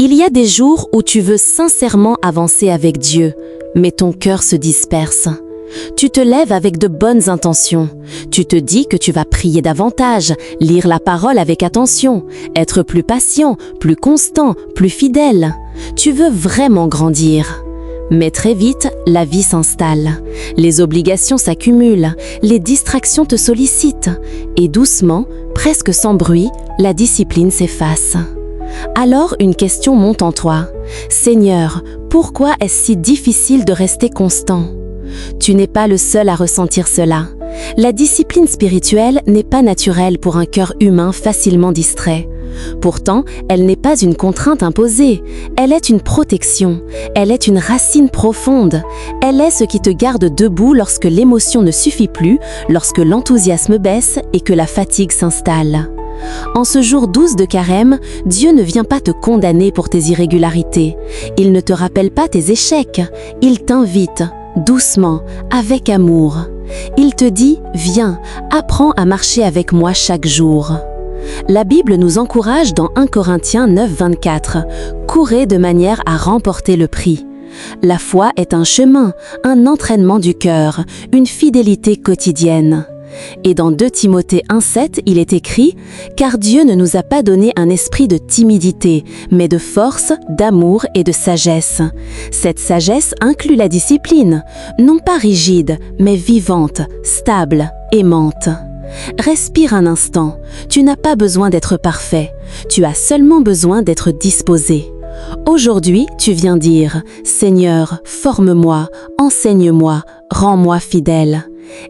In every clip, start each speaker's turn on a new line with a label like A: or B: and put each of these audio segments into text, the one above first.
A: Il y a des jours où tu veux sincèrement avancer avec Dieu, mais ton cœur se disperse. Tu te lèves avec de bonnes intentions. Tu te dis que tu vas prier davantage, lire la parole avec attention, être plus patient, plus constant, plus fidèle. Tu veux vraiment grandir. Mais très vite, la vie s'installe. Les obligations s'accumulent, les distractions te sollicitent. Et doucement, presque sans bruit, la discipline s'efface. Alors une question monte en toi. Seigneur, pourquoi est-ce si difficile de rester constant ? Tu n'es pas le seul à ressentir cela. La discipline spirituelle n'est pas naturelle pour un cœur humain facilement distrait. Pourtant, elle n'est pas une contrainte imposée. Elle est une protection. Elle est une racine profonde. Elle est ce qui te garde debout lorsque l'émotion ne suffit plus, lorsque l'enthousiasme baisse et que la fatigue s'installe. En ce jour 12 de Carême, Dieu ne vient pas te condamner pour tes irrégularités. Il ne te rappelle pas tes échecs. Il t'invite, doucement, avec amour. Il te dit « Viens, apprends à marcher avec moi chaque jour ». La Bible nous encourage dans 1 Corinthiens 9, 24 « Courez de manière à remporter le prix ». La foi est un chemin, un entraînement du cœur, une fidélité quotidienne. Et dans 2 Timothée 1,7, il est écrit « Car Dieu ne nous a pas donné un esprit de timidité, mais de force, d'amour et de sagesse. » Cette sagesse inclut la discipline, non pas rigide, mais vivante, stable, aimante. Respire un instant, tu n'as pas besoin d'être parfait, tu as seulement besoin d'être disposé. Aujourd'hui, tu viens dire « Seigneur, forme-moi, enseigne-moi, rends-moi fidèle. »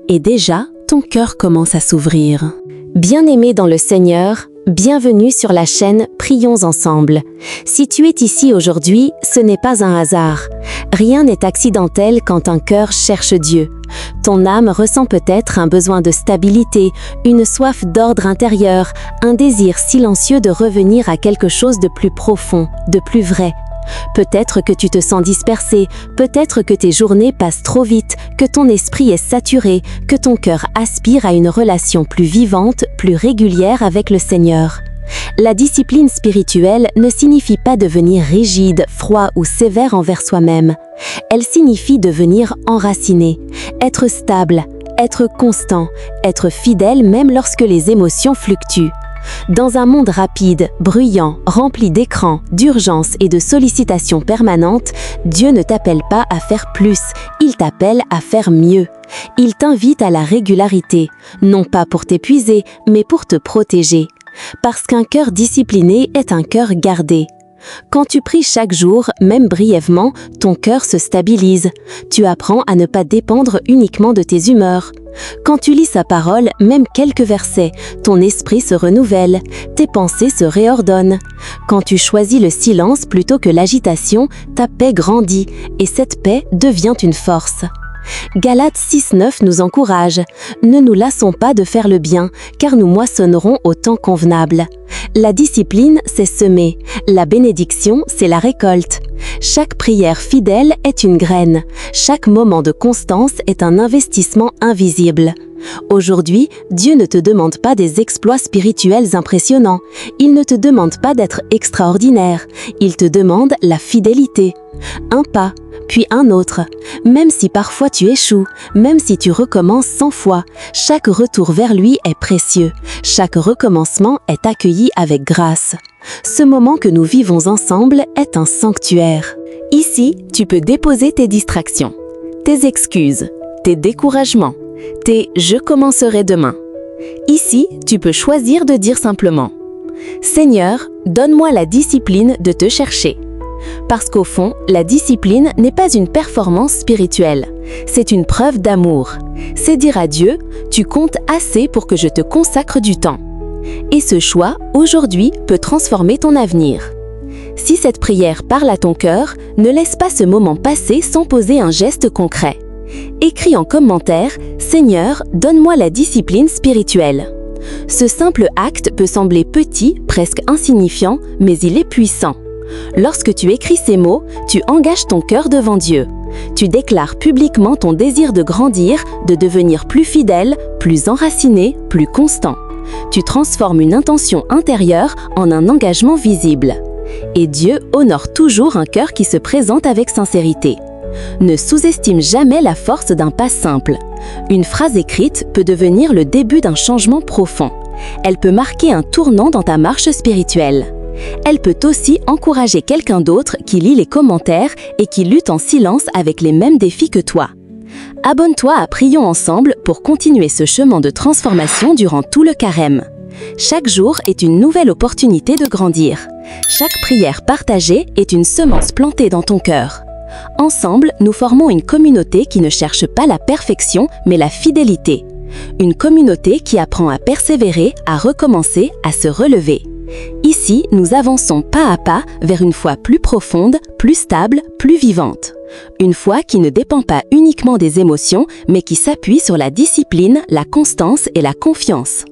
A: Et déjà, ton cœur commence à s'ouvrir. Bien-aimé dans le Seigneur, bienvenue sur la chaîne Prions ensemble. Si tu es ici aujourd'hui, ce n'est pas un hasard. Rien n'est accidentel quand un cœur cherche Dieu. Ton âme ressent peut-être un besoin de stabilité, une soif d'ordre intérieur, un désir silencieux de revenir à quelque chose de plus profond, de plus vrai. Peut-être que tu te sens dispersé, peut-être que tes journées passent trop vite, que ton esprit est saturé, que ton cœur aspire à une relation plus vivante, plus régulière avec le Seigneur. La discipline spirituelle ne signifie pas devenir rigide, froid ou sévère envers soi-même. Elle signifie devenir enraciné, être stable, être constant, être fidèle même lorsque les émotions fluctuent. Dans un monde rapide, bruyant, rempli d'écrans, d'urgences et de sollicitations permanentes, Dieu ne t'appelle pas à faire plus, il t'appelle à faire mieux. Il t'invite à la régularité, non pas pour t'épuiser, mais pour te protéger. Parce qu'un cœur discipliné est un cœur gardé. Quand tu pries chaque jour, même brièvement, ton cœur se stabilise. Tu apprends à ne pas dépendre uniquement de tes humeurs. Quand tu lis sa parole, même quelques versets, ton esprit se renouvelle, tes pensées se réordonnent. Quand tu choisis le silence plutôt que l'agitation, ta paix grandit et cette paix devient une force. Galates 6,9 nous encourage « Ne nous lassons pas de faire le bien, car nous moissonnerons au temps convenable. » La discipline, c'est semer. La bénédiction, c'est la récolte. Chaque prière fidèle est une graine. Chaque moment de constance est un investissement invisible. Aujourd'hui, Dieu ne te demande pas des exploits spirituels impressionnants. Il ne te demande pas d'être extraordinaire. Il te demande la fidélité. Un pas, puis un autre. Même si parfois tu échoues, même si tu recommences 100 fois, chaque retour vers lui est précieux. Chaque recommencement est accueilli avec grâce. Ce moment que nous vivons ensemble est un sanctuaire. Ici, tu peux déposer tes distractions, tes excuses, tes découragements, tes « je commencerai demain ». Ici, tu peux choisir de dire simplement « Seigneur, donne-moi la discipline de te chercher ». Parce qu'au fond, la discipline n'est pas une performance spirituelle, c'est une preuve d'amour. C'est dire à Dieu « Tu comptes assez pour que je te consacre du temps ». Et ce choix, aujourd'hui, peut transformer ton avenir. Si cette prière parle à ton cœur, ne laisse pas ce moment passer sans poser un geste concret. Écris en commentaire « Seigneur, donne-moi la discipline spirituelle ». Ce simple acte peut sembler petit, presque insignifiant, mais il est puissant. Lorsque tu écris ces mots, tu engages ton cœur devant Dieu. Tu déclares publiquement ton désir de grandir, de devenir plus fidèle, plus enraciné, plus constant. Tu transformes une intention intérieure en un engagement visible. Et Dieu honore toujours un cœur qui se présente avec sincérité. Ne sous-estime jamais la force d'un pas simple. Une phrase écrite peut devenir le début d'un changement profond. Elle peut marquer un tournant dans ta marche spirituelle. Elle peut aussi encourager quelqu'un d'autre qui lit les commentaires et qui lutte en silence avec les mêmes défis que toi. Abonne-toi à Prions Ensemble pour continuer ce chemin de transformation durant tout le carême. Chaque jour est une nouvelle opportunité de grandir. Chaque prière partagée est une semence plantée dans ton cœur. Ensemble, nous formons une communauté qui ne cherche pas la perfection, mais la fidélité. Une communauté qui apprend à persévérer, à recommencer, à se relever. Ici, nous avançons pas à pas vers une foi plus profonde, plus stable, plus vivante. Une foi qui ne dépend pas uniquement des émotions, mais qui s'appuie sur la discipline, la constance et la confiance.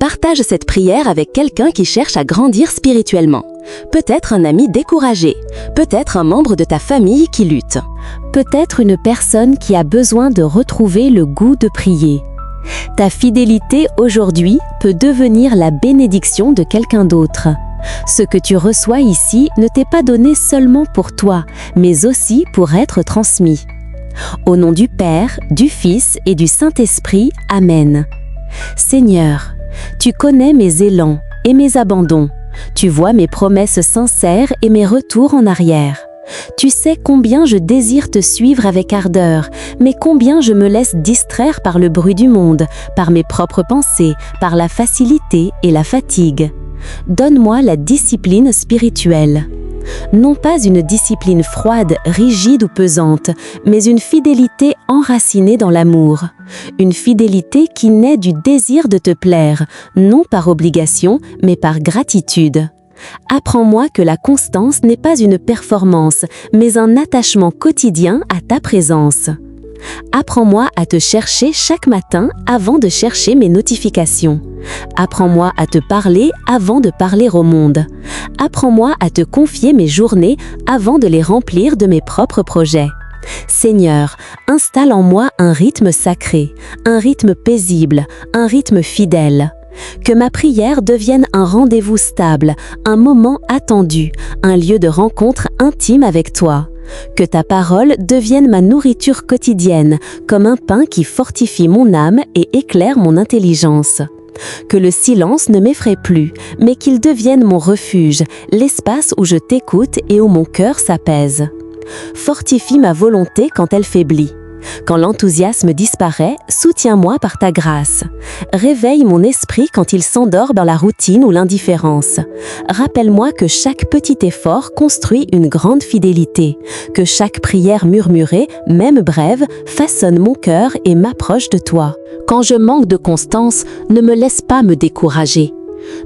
A: Partage cette prière avec quelqu'un qui cherche à grandir spirituellement. Peut-être un ami découragé, peut-être un membre de ta famille qui lutte, peut-être une personne qui a besoin de retrouver le goût de prier. Ta fidélité aujourd'hui peut devenir la bénédiction de quelqu'un d'autre. Ce que tu reçois ici ne t'est pas donné seulement pour toi, mais aussi pour être transmis. Au nom du Père, du Fils et du Saint-Esprit, Amen. Seigneur, tu connais mes élans et mes abandons. Tu vois mes promesses sincères et mes retours en arrière. Tu sais combien je désire te suivre avec ardeur, mais combien je me laisse distraire par le bruit du monde, par mes propres pensées, par la facilité et la fatigue. Donne-moi la discipline spirituelle. Non pas une discipline froide, rigide ou pesante, mais une fidélité enracinée dans l'amour. Une fidélité qui naît du désir de te plaire, non par obligation, mais par gratitude. Apprends-moi que la constance n'est pas une performance, mais un attachement quotidien à ta présence. Apprends-moi à te chercher chaque matin avant de chercher mes notifications. Apprends-moi à te parler avant de parler au monde. Apprends-moi à te confier mes journées avant de les remplir de mes propres projets. Seigneur, installe en moi un rythme sacré, un rythme paisible, un rythme fidèle. Que ma prière devienne un rendez-vous stable, un moment attendu, un lieu de rencontre intime avec toi. Que ta parole devienne ma nourriture quotidienne, comme un pain qui fortifie mon âme et éclaire mon intelligence. Que le silence ne m'effraie plus, mais qu'il devienne mon refuge, l'espace où je t'écoute et où mon cœur s'apaise. Fortifie ma volonté quand elle faiblit. Quand l'enthousiasme disparaît, soutiens-moi par ta grâce. Réveille mon esprit quand il s'endort dans la routine ou l'indifférence. Rappelle-moi que chaque petit effort construit une grande fidélité, que chaque prière murmurée, même brève, façonne mon cœur et m'approche de toi. Quand je manque de constance, ne me laisse pas me décourager.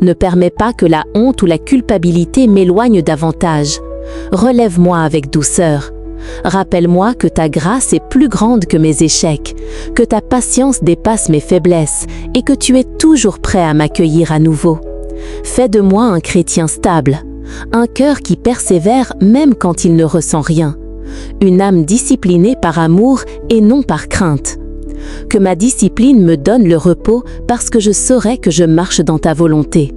A: Ne permets pas que la honte ou la culpabilité m'éloignent davantage. Relève-moi avec douceur. Rappelle-moi que ta grâce est plus grande que mes échecs, que ta patience dépasse mes faiblesses et que tu es toujours prêt à m'accueillir à nouveau. Fais de moi un chrétien stable, un cœur qui persévère même quand il ne ressent rien, une âme disciplinée par amour et non par crainte. Que ma discipline me donne le repos parce que je saurai que je marche dans ta volonté.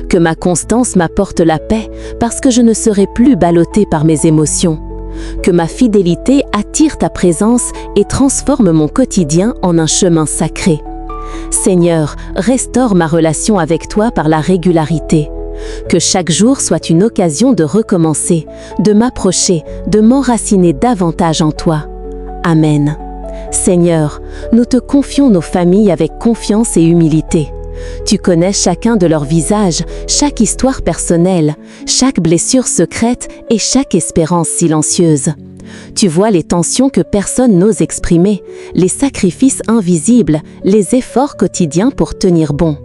A: Que ma constance m'apporte la paix parce que je ne serai plus ballottée par mes émotions. Que ma fidélité attire ta présence et transforme mon quotidien en un chemin sacré. Seigneur, restaure ma relation avec toi par la régularité. Que chaque jour soit une occasion de recommencer, de m'approcher, de m'enraciner davantage en toi. Amen. Seigneur, nous te confions nos familles avec confiance et humilité. Tu connais chacun de leurs visages, chaque histoire personnelle, chaque blessure secrète et chaque espérance silencieuse. Tu vois les tensions que personne n'ose exprimer, les sacrifices invisibles, les efforts quotidiens pour tenir bon.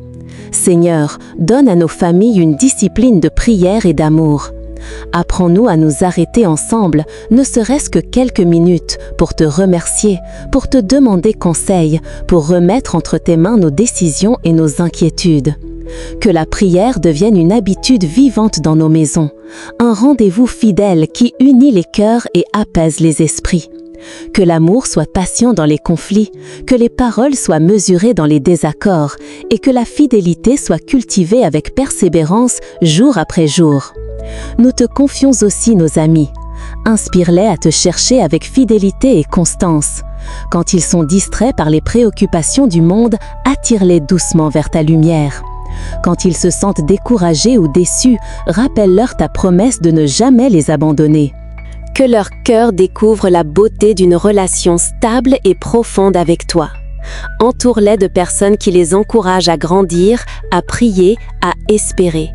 A: Seigneur, donne à nos familles une discipline de prière et d'amour. Apprends-nous à nous arrêter ensemble, ne serait-ce que quelques minutes, pour te remercier, pour te demander conseil, pour remettre entre tes mains nos décisions et nos inquiétudes. Que la prière devienne une habitude vivante dans nos maisons, un rendez-vous fidèle qui unit les cœurs et apaise les esprits. Que l'amour soit patient dans les conflits, que les paroles soient mesurées dans les désaccords et que la fidélité soit cultivée avec persévérance jour après jour. Nous te confions aussi nos amis. Inspire-les à te chercher avec fidélité et constance. Quand ils sont distraits par les préoccupations du monde, attire-les doucement vers ta lumière. Quand ils se sentent découragés ou déçus, rappelle-leur ta promesse de ne jamais les abandonner. Que leur cœur découvre la beauté d'une relation stable et profonde avec toi. Entoure-les de personnes qui les encouragent à grandir, à prier, à espérer.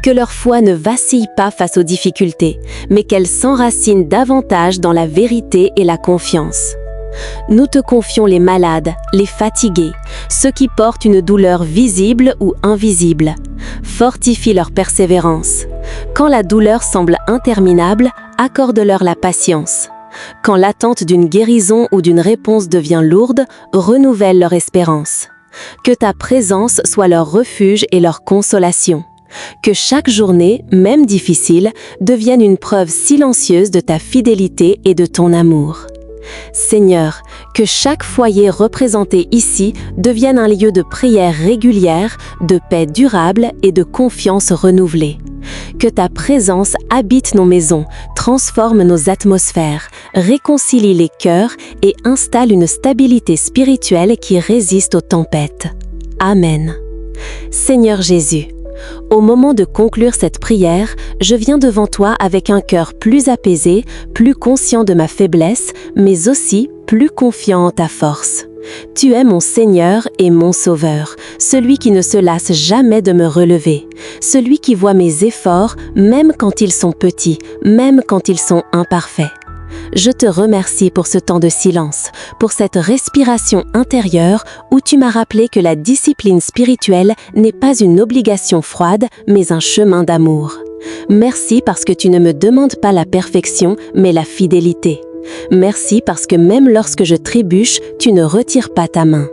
A: Que leur foi ne vacille pas face aux difficultés, mais qu'elle s'enracine davantage dans la vérité et la confiance. Nous te confions les malades, les fatigués, ceux qui portent une douleur visible ou invisible. Fortifie leur persévérance. Quand la douleur semble interminable, accorde-leur la patience. Quand l'attente d'une guérison ou d'une réponse devient lourde, renouvelle leur espérance. Que ta présence soit leur refuge et leur consolation. Que chaque journée, même difficile, devienne une preuve silencieuse de ta fidélité et de ton amour. Seigneur, que chaque foyer représenté ici devienne un lieu de prière régulière, de paix durable et de confiance renouvelée. Que ta présence habite nos maisons, transforme nos atmosphères, réconcilie les cœurs et installe une stabilité spirituelle qui résiste aux tempêtes. Amen. Seigneur Jésus, au moment de conclure cette prière, je viens devant toi avec un cœur plus apaisé, plus conscient de ma faiblesse, mais aussi plus confiant en ta force. Tu es mon Seigneur et mon Sauveur, celui qui ne se lasse jamais de me relever, celui qui voit mes efforts même quand ils sont petits, même quand ils sont imparfaits. Je te remercie pour ce temps de silence, pour cette respiration intérieure où tu m'as rappelé que la discipline spirituelle n'est pas une obligation froide, mais un chemin d'amour. Merci parce que tu ne me demandes pas la perfection, mais la fidélité. Merci parce que même lorsque je trébuche, tu ne retires pas ta main.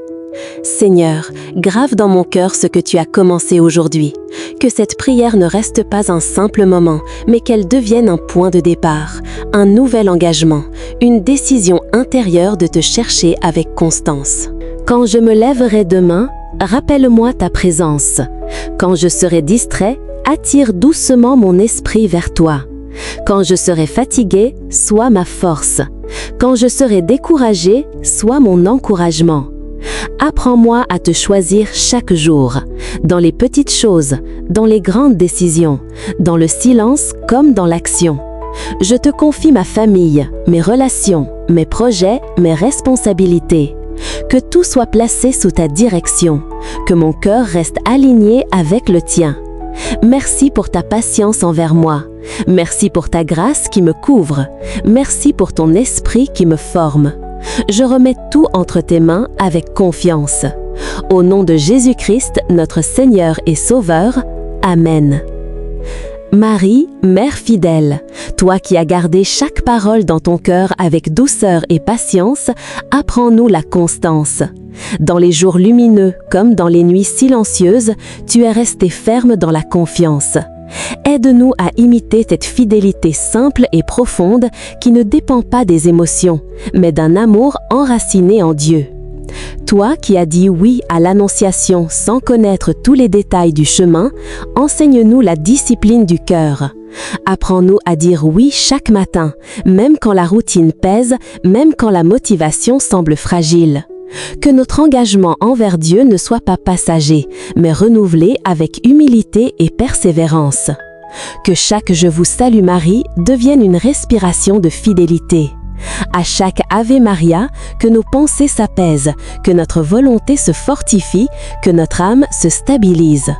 A: Seigneur, grave dans mon cœur ce que tu as commencé aujourd'hui. Que cette prière ne reste pas un simple moment, mais qu'elle devienne un point de départ, un nouvel engagement, une décision intérieure de te chercher avec constance. Quand je me lèverai demain, rappelle-moi ta présence. Quand je serai distrait, attire doucement mon esprit vers toi. Quand je serai fatigué, sois ma force. Quand je serai découragé, sois mon encouragement. Apprends-moi à te choisir chaque jour, dans les petites choses, dans les grandes décisions, dans le silence comme dans l'action. Je te confie ma famille, mes relations, mes projets, mes responsabilités. Que tout soit placé sous ta direction, que mon cœur reste aligné avec le tien. Merci pour ta patience envers moi. Merci pour ta grâce qui me couvre. Merci pour ton esprit qui me forme. Je remets tout entre tes mains avec confiance. Au nom de Jésus-Christ, notre Seigneur et Sauveur. Amen. Marie, Mère fidèle, toi qui as gardé chaque parole dans ton cœur avec douceur et patience, apprends-nous la constance. Dans les jours lumineux comme dans les nuits silencieuses, tu es resté ferme dans la confiance. Aide-nous à imiter cette fidélité simple et profonde qui ne dépend pas des émotions, mais d'un amour enraciné en Dieu. Toi qui as dit oui à l'Annonciation sans connaître tous les détails du chemin, enseigne-nous la discipline du cœur. Apprends-nous à dire oui chaque matin, même quand la routine pèse, même quand la motivation semble fragile. Que notre engagement envers Dieu ne soit pas passager, mais renouvelé avec humilité et persévérance. Que chaque « Je vous salue Marie » devienne une respiration de fidélité. À chaque Ave Maria, que nos pensées s'apaisent, que notre volonté se fortifie, que notre âme se stabilise.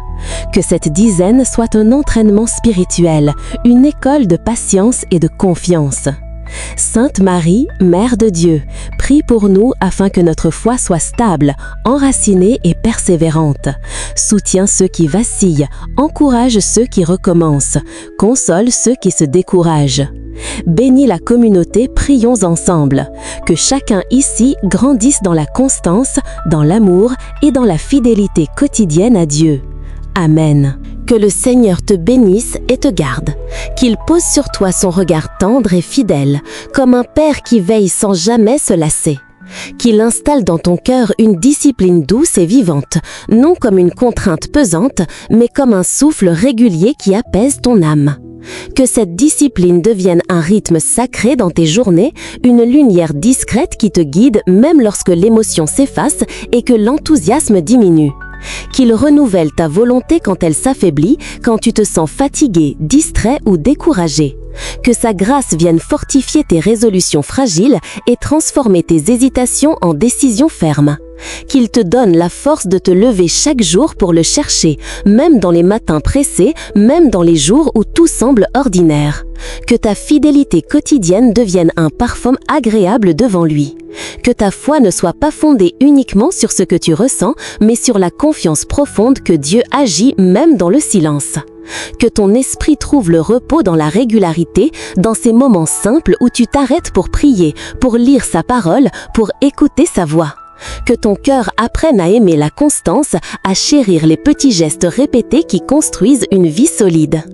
A: Que cette dizaine soit un entraînement spirituel, une école de patience et de confiance. Sainte Marie, Mère de Dieu, prie pour nous afin que notre foi soit stable, enracinée et persévérante. Soutiens ceux qui vacillent, encourage ceux qui recommencent, console ceux qui se découragent. Bénis la communauté, prions ensemble. Que chacun ici grandisse dans la constance, dans l'amour et dans la fidélité quotidienne à Dieu. Amen. Que le Seigneur te bénisse et te garde. Qu'il pose sur toi son regard tendre et fidèle, comme un père qui veille sans jamais se lasser. Qu'il installe dans ton cœur une discipline douce et vivante, non comme une contrainte pesante, mais comme un souffle régulier qui apaise ton âme. Que cette discipline devienne un rythme sacré dans tes journées, une lumière discrète qui te guide même lorsque l'émotion s'efface et que l'enthousiasme diminue. Qu'il renouvelle ta volonté quand elle s'affaiblit, quand tu te sens fatigué, distrait ou découragé. Que sa grâce vienne fortifier tes résolutions fragiles et transformer tes hésitations en décisions fermes. Qu'il te donne la force de te lever chaque jour pour le chercher, même dans les matins pressés, même dans les jours où tout semble ordinaire. Que ta fidélité quotidienne devienne un parfum agréable devant lui. Que ta foi ne soit pas fondée uniquement sur ce que tu ressens, mais sur la confiance profonde que Dieu agit même dans le silence. Que ton esprit trouve le repos dans la régularité, dans ces moments simples où tu t'arrêtes pour prier, pour lire sa parole, pour écouter sa voix. Que ton cœur apprenne à aimer la constance, à chérir les petits gestes répétés qui construisent une vie solide.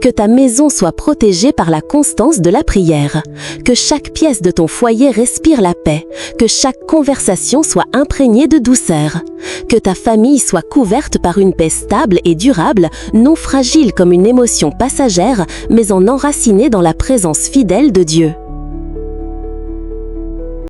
A: Que ta maison soit protégée par la constance de la prière. Que chaque pièce de ton foyer respire la paix. Que chaque conversation soit imprégnée de douceur. Que ta famille soit couverte par une paix stable et durable, non fragile comme une émotion passagère, mais enracinée dans la présence fidèle de Dieu.